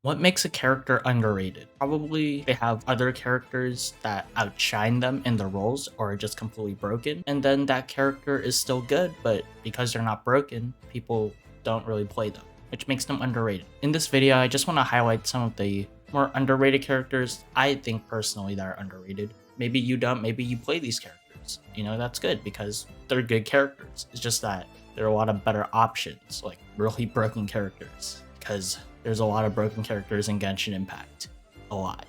What makes a character underrated? Probably they have other characters that outshine them in their roles or are just completely broken, and then that character is still good, but because they're not broken, people don't really play them, which makes them underrated. In this video, I just want to highlight some of the more underrated characters I think personally that are underrated. Maybe you don't, maybe you play these characters. You know, that's good because they're good characters. It's just that there are a lot of better options, like really broken characters, because there's a lot of broken characters in Genshin Impact. A lot.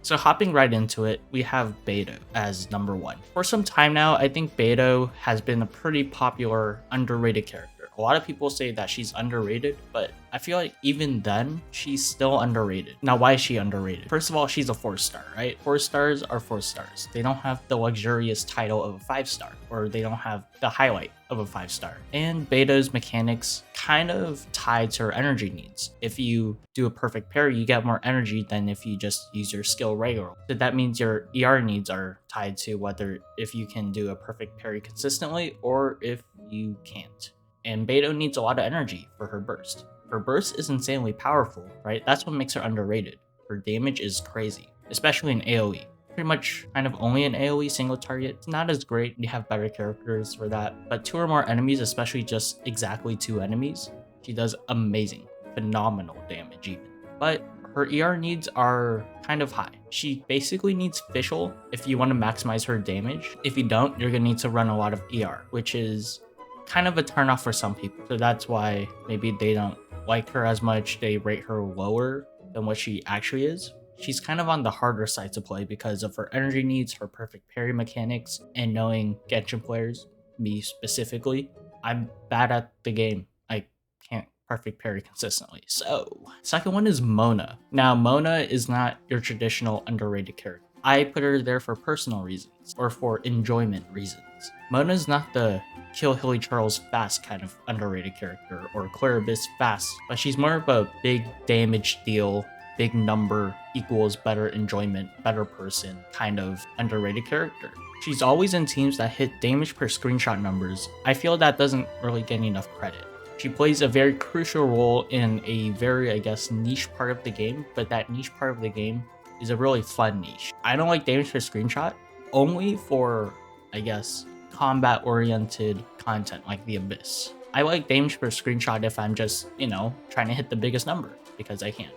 So hopping right into it, we have Beidou as number 1. For some time now, I think Beidou has been a pretty popular, underrated character. A lot of people say that she's underrated, but I feel like even then, she's still underrated. Now, why is she underrated? First of all, she's a 4-star, right? 4 stars are 4 stars. They don't have the luxurious title of a 5-star, or they don't have the highlight of a 5-star. And Beidou's mechanics kind of tied to her energy needs. If you do a perfect parry, you get more energy than if you just use your skill regularly. So that means your ER needs are tied to whether if you can do a perfect parry consistently or if you can't. And Beidou needs a lot of energy for her burst. Her burst is insanely powerful, right? That's what makes her underrated. Her damage is crazy, especially in AoE. Pretty much kind of only an AoE single target. It's not as great, you have better characters for that. But 2 or more enemies, especially just exactly 2 enemies, she does amazing, phenomenal damage even. But her ER needs are kind of high. She basically needs Fischl if you want to maximize her damage. If you don't, you're gonna need to run a lot of ER, which is kind of a turnoff for some people. So that's why maybe they don't like her as much. They rate her lower than what she actually is. She's kind of on the harder side to play because of her energy needs, her perfect parry mechanics, and knowing Genshin players, me specifically, I'm bad at the game. I can't perfect parry consistently. So, second one is Mona. Now, Mona is not your traditional underrated character. I put her there for personal reasons or for enjoyment reasons. Mona's not the kill Hilly Charles fast kind of underrated character or Clear Abyss fast, but she's more of a big damage deal, big number equals better enjoyment, better person kind of underrated character. She's always in teams that hit damage per screenshot numbers. I feel that doesn't really get enough credit. She plays a very crucial role in a very, I guess, niche part of the game, but that niche part of the game is a really fun niche. I don't like damage per screenshot only for, I guess, combat-oriented content like the Abyss. I like damage per screenshot if I'm just, you know, trying to hit the biggest number because I can.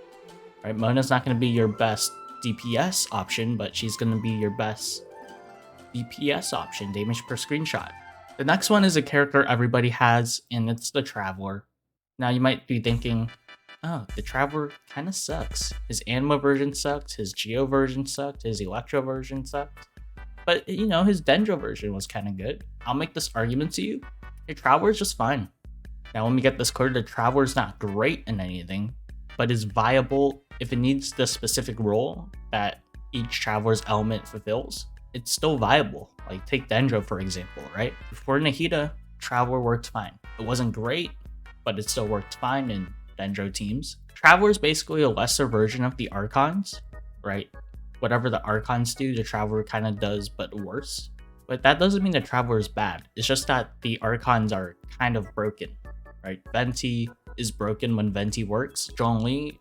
Right? Mona's not going to be your best DPS option, but she's going to be your best DPS option, damage per screenshot. The next one is a character everybody has, and it's the Traveler. Now you might be thinking, oh, the Traveler kind of sucks. His Anima version sucked, his Geo version sucked, his Electro version sucked. But, you know, his Dendro version was kind of good. I'll make this argument to you. Your Traveler's just fine. Now, let me get this clear. The Traveler's not great in anything, but is viable if it needs the specific role that each Traveler's element fulfills. It's still viable. Like, take Dendro, for example, right? Before Nahida, Traveler worked fine. It wasn't great, but it still worked fine in Dendro teams. Traveler is basically a lesser version of the Archons, right? Whatever the Archons do, the Traveler kind of does, but worse. But that doesn't mean the Traveler is bad. It's just that the Archons are kind of broken, right? Venti is broken when Venti works. Zhongli,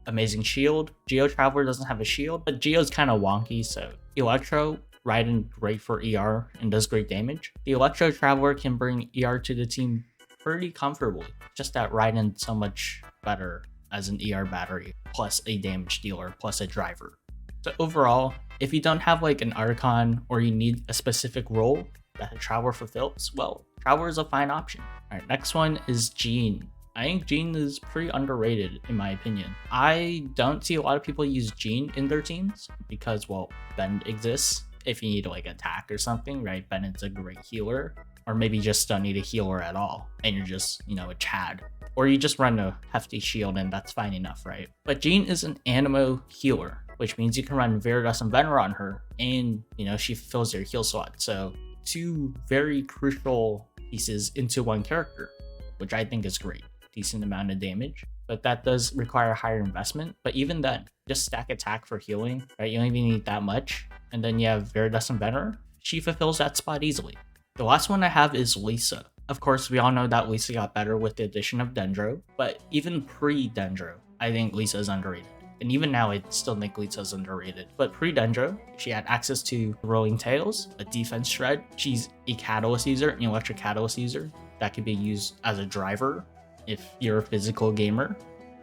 amazing shield. Geo Traveler doesn't have a shield, but Geo's kind of wonky, so Electro, Raiden great for ER and does great damage. The Electro Traveler can bring ER to the team pretty comfortably. Just that Raiden so much better as an ER battery, plus a damage dealer, plus a driver. So overall, if you don't have like an Archon or you need a specific role that a Traveler fulfills, well, Traveler is a fine option. All right, next one is Jean. I think Jean is pretty underrated in my opinion. I don't see a lot of people use Jean in their teams because, well, Bend exists if you need to like attack or something, right? Bennett's a great healer, or maybe you just don't need a healer at all and you're just, you know, a Chad. Or you just run a hefty shield and that's fine enough, right? But Jean is an Animo healer, which means you can run Viridescent Vener on her and, you know, she fills your heal slot. So 2 very crucial pieces into one character, which I think is great. Decent amount of damage, but that does require higher investment. But even then, just stack attack for healing, right? You don't even need that much. And then you have Viridescent Vener. She fulfills that spot easily. The last one I have is Lisa. Of course, we all know that Lisa got better with the addition of Dendro, but even pre-Dendro, I think Lisa is underrated. And even now, I still think Lisa is underrated. But pre-dendro, she had access to throwing tails, a defense shred. She's a catalyst user, an electric catalyst user that could be used as a driver if you're a physical gamer.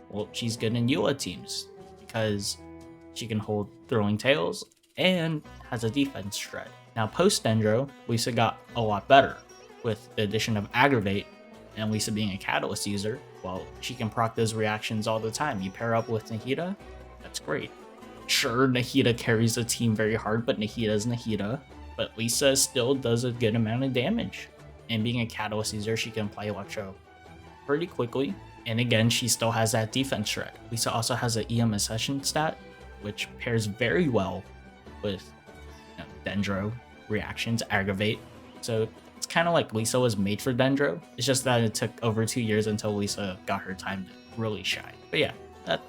Well, she's good in Eula teams because she can hold throwing tails and has a defense shred. Now, post-dendro, Lisa got a lot better with the addition of aggravate, and Lisa being a catalyst user. Well, she can proc those reactions all the time. You pair up with Nahida, that's great. Sure, Nahida carries the team very hard, but Nahida is Nahida. But Lisa still does a good amount of damage. And being a catalyst user, she can play Electro pretty quickly. And again, she still has that defense shred. Lisa also has an EM accession stat, which pairs very well with dendro reactions, aggravate. So it's kind of like Lisa was made for dendro. It's just that it took over 2 years until Lisa got her time to really shine. But yeah,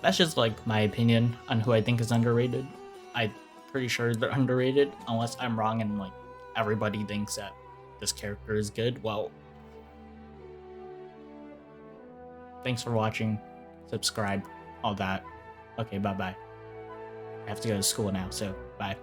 that's just like my opinion on who I think is underrated. I'm pretty sure they're underrated, unless I'm wrong and like everybody thinks that this character is good. Well, thanks for watching. Subscribe, all that. Okay, bye-bye. I have to go to school now, so bye.